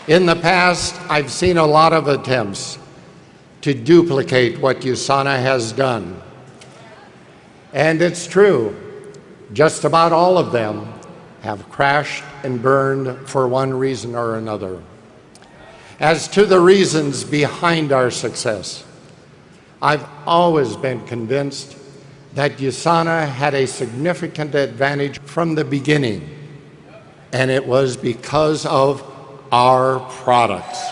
In the past, I've seen a lot of attempts to duplicate what USANA has done. And it's true, just about all of them have crashed and burned for one reason or another. As to the reasons behind our success, I've always been convinced that USANA had a significant advantage from the beginning, and it was because of our products.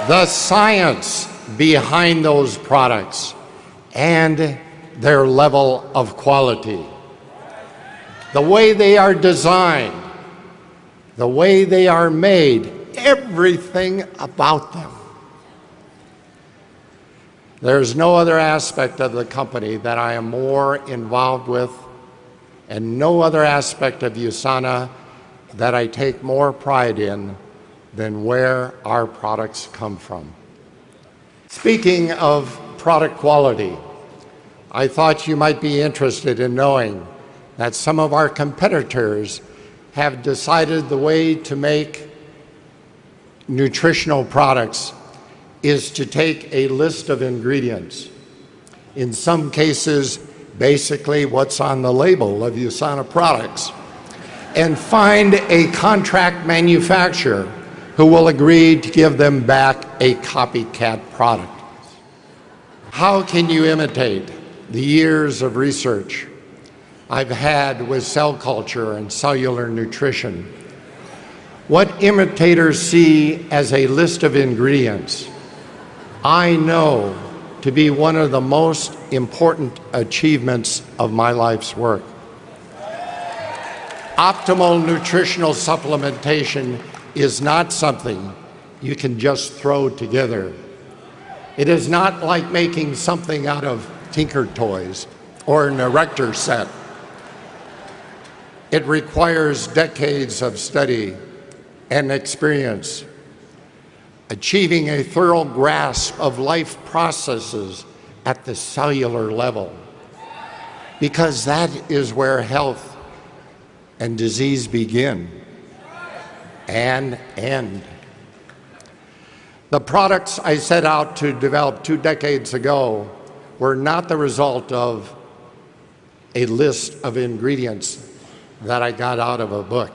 The science behind those products and their level of quality. The way they are designed, the way they are made, everything about them. There's no other aspect of the company that I am more involved with, and no other aspect of USANA that I take more pride in than where our products come from. Speaking of product quality, I thought you might be interested in knowing that some of our competitors have decided the way to make nutritional products is to take a list of ingredients. In some cases, basically what's on the label of USANA products, and find a contract manufacturer who will agree to give them back a copycat product. How can you imitate the years of research I've had with cell culture and cellular nutrition? What imitators see as a list of ingredients, I know to be one of the most important achievements of my life's work. Optimal nutritional supplementation is not something you can just throw together. It is not like making something out of Tinker Toys or an erector set. It requires decades of study and experience, achieving a thorough grasp of life processes at the cellular level, because that is where health and disease begin and end. The products I set out to develop 2 decades ago were not the result of a list of ingredients that I got out of a book.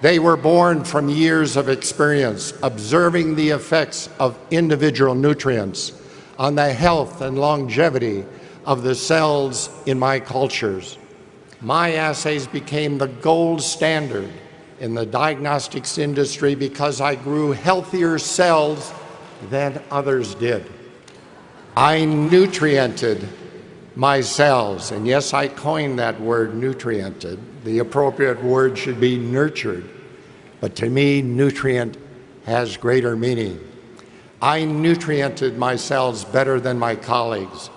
They were born from years of experience observing the effects of individual nutrients on the health and longevity of the cells in my cultures. My assays became the gold standard in the diagnostics industry because I grew healthier cells than others did. I nutriented my cells, and yes, I coined that word, nutriented. The appropriate word should be nurtured, but to me, nutrient has greater meaning. I nutriented my cells better than my colleagues,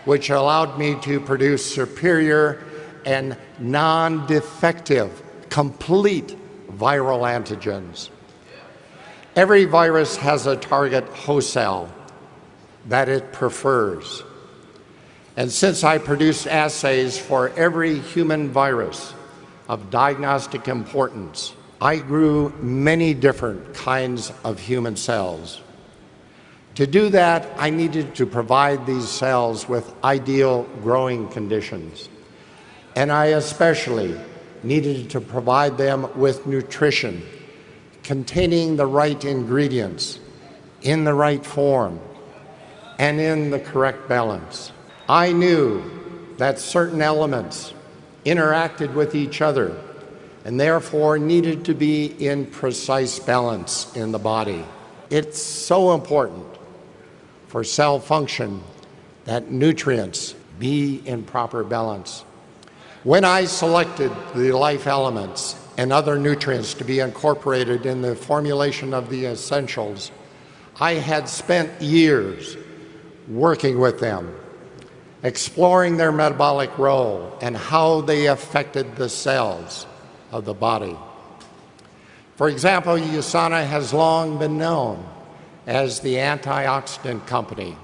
which allowed me to produce superior and non-defective, complete viral antigens. Every virus has a target host cell that it prefers. And since I produced assays for every human virus of diagnostic importance, I grew many different kinds of human cells. To do that, I needed to provide these cells with ideal growing conditions. And I especially needed to provide them with nutrition containing the right ingredients in the right form and in the correct balance. I knew that certain elements interacted with each other and therefore needed to be in precise balance in the body. It's so important for cell function that nutrients be in proper balance. When I selected the life elements and other nutrients to be incorporated in the formulation of the essentials, I had spent years working with them, exploring their metabolic role and how they affected the cells of the body. For example, USANA has long been known as the antioxidant company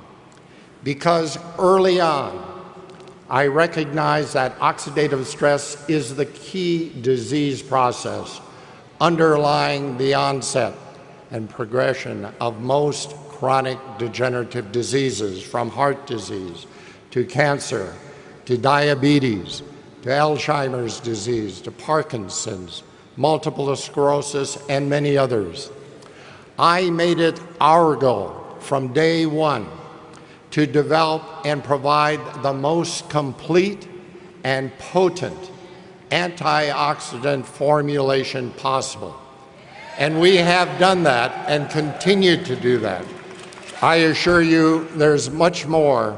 because early on I recognized that oxidative stress is the key disease process underlying the onset and progression of most chronic degenerative diseases, from heart disease to cancer to diabetes to Alzheimer's disease to Parkinson's, multiple sclerosis, and many others. I made it our goal from day one to develop and provide the most complete and potent antioxidant formulation possible. And we have done that and continue to do that. I assure you there's much more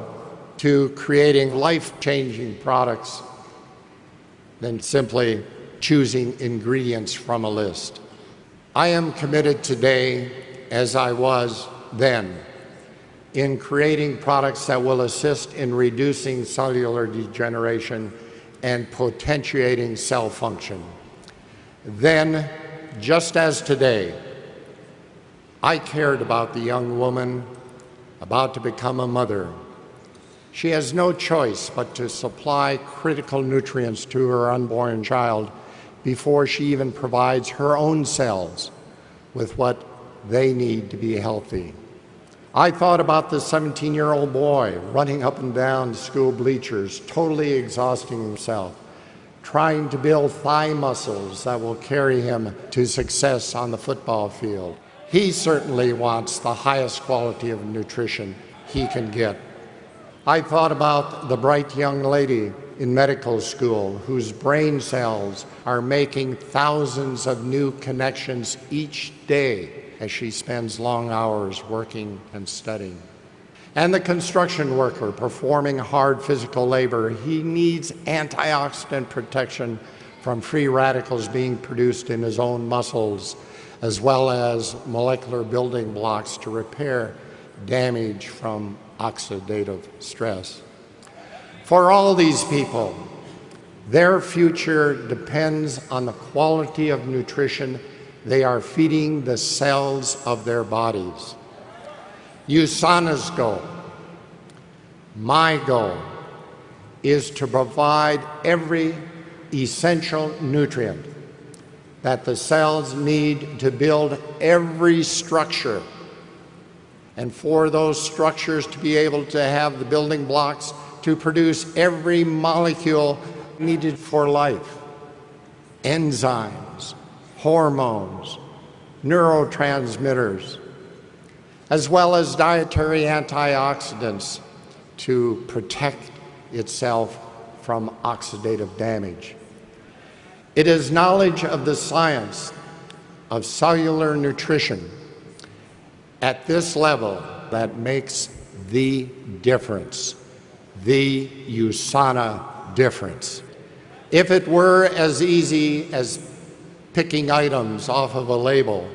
to creating life-changing products than simply choosing ingredients from a list. I am committed today, as I was then, in creating products that will assist in reducing cellular degeneration and potentiating cell function. Then, just as today, I cared about the young woman about to become a mother. She has no choice but to supply critical nutrients to her unborn child before she even provides her own cells with what they need to be healthy. I thought about the 17-year-old boy running up and down school bleachers, totally exhausting himself, trying to build thigh muscles that will carry him to success on the football field. He certainly wants the highest quality of nutrition he can get. I thought about the bright young lady in medical school whose brain cells are making thousands of new connections each day as she spends long hours working and studying. And the construction worker performing hard physical labor, he needs antioxidant protection from free radicals being produced in his own muscles, as well as molecular building blocks to repair damage from oxidative stress. For all these people, their future depends on the quality of nutrition they are feeding the cells of their bodies. USANA's goal, my goal, is to provide every essential nutrient that the cells need to build every structure, and for those structures to be able to have the building blocks to produce every molecule needed for life. Enzymes, hormones, neurotransmitters, as well as dietary antioxidants to protect itself from oxidative damage. It is knowledge of the science of cellular nutrition at this level that makes the difference, the USANA difference. If it were as easy as picking items off of a label,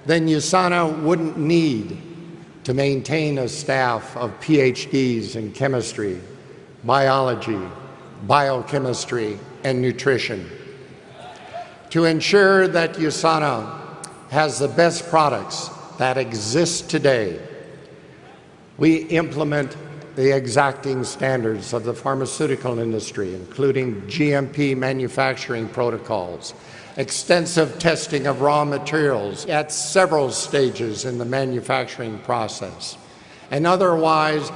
then USANA wouldn't need to maintain a staff of PhDs in chemistry, biology, biochemistry, and nutrition. To ensure that USANA has the best products that exist today, we implement the exacting standards of the pharmaceutical industry, including GMP manufacturing protocols, extensive testing of raw materials at several stages in the manufacturing process, and otherwise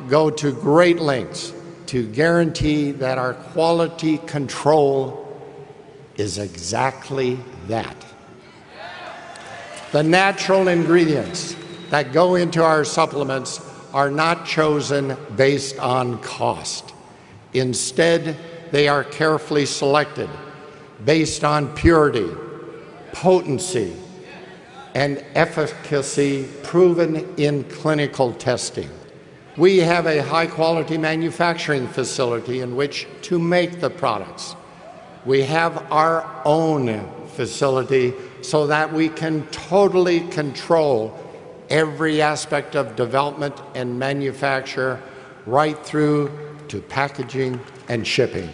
go to great lengths to guarantee that our quality control is exactly that. The natural ingredients that go into our supplements are not chosen based on cost. Instead, they are carefully selected based on purity, potency, and efficacy proven in clinical testing. We have a high-quality manufacturing facility in which to make the products. We have our own facility so that we can totally control every aspect of development and manufacture, right through to packaging and shipping.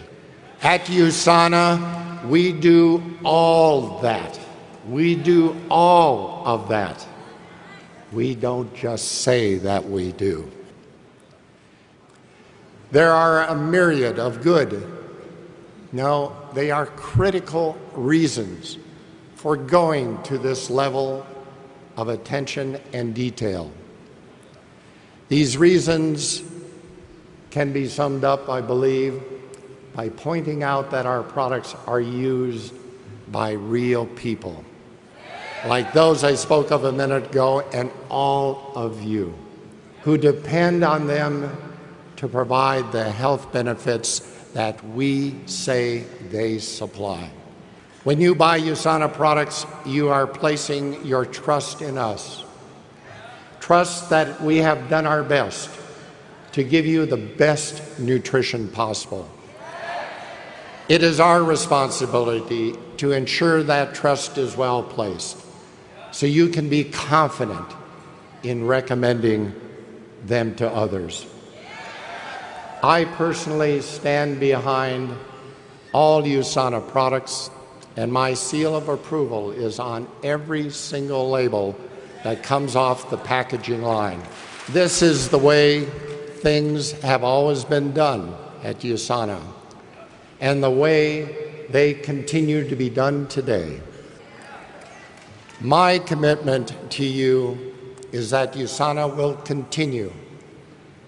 At USANA, we do all that. We do all of that. We don't just say that we do. There are a myriad of good, no, they are critical reasons for going to this level of attention and detail. These reasons can be summed up, I believe, by pointing out that our products are used by real people, like those I spoke of a minute ago, and all of you who depend on them to provide the health benefits that we say they supply. When you buy USANA products, you are placing your trust in us. Trust that we have done our best to give you the best nutrition possible. It is our responsibility to ensure that trust is well placed, so you can be confident in recommending them to others. I personally stand behind all USANA products, and my seal of approval is on every single label that comes off the packaging line. This is the way things have always been done at USANA, and the way they continue to be done today. My commitment to you is that USANA will continue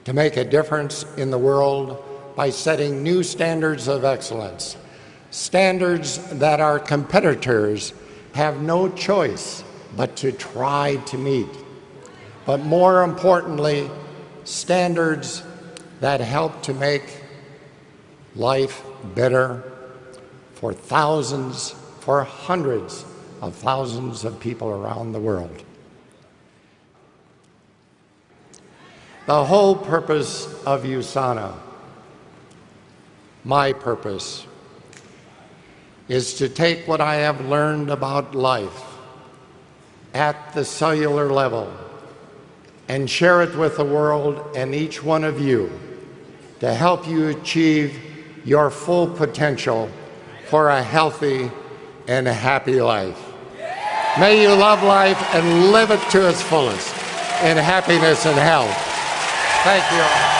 to make a difference in the world by setting new standards of excellence, standards that our competitors have no choice but to try to meet. But more importantly, standards that help to make life better for thousands, for hundreds of thousands of people around the world. The whole purpose of USANA, my purpose, is to take what I have learned about life at the cellular level and share it with the world and each one of you to help you achieve your full potential for a healthy and a happy life. May you love life and live it to its fullest in happiness and health. Thank you all.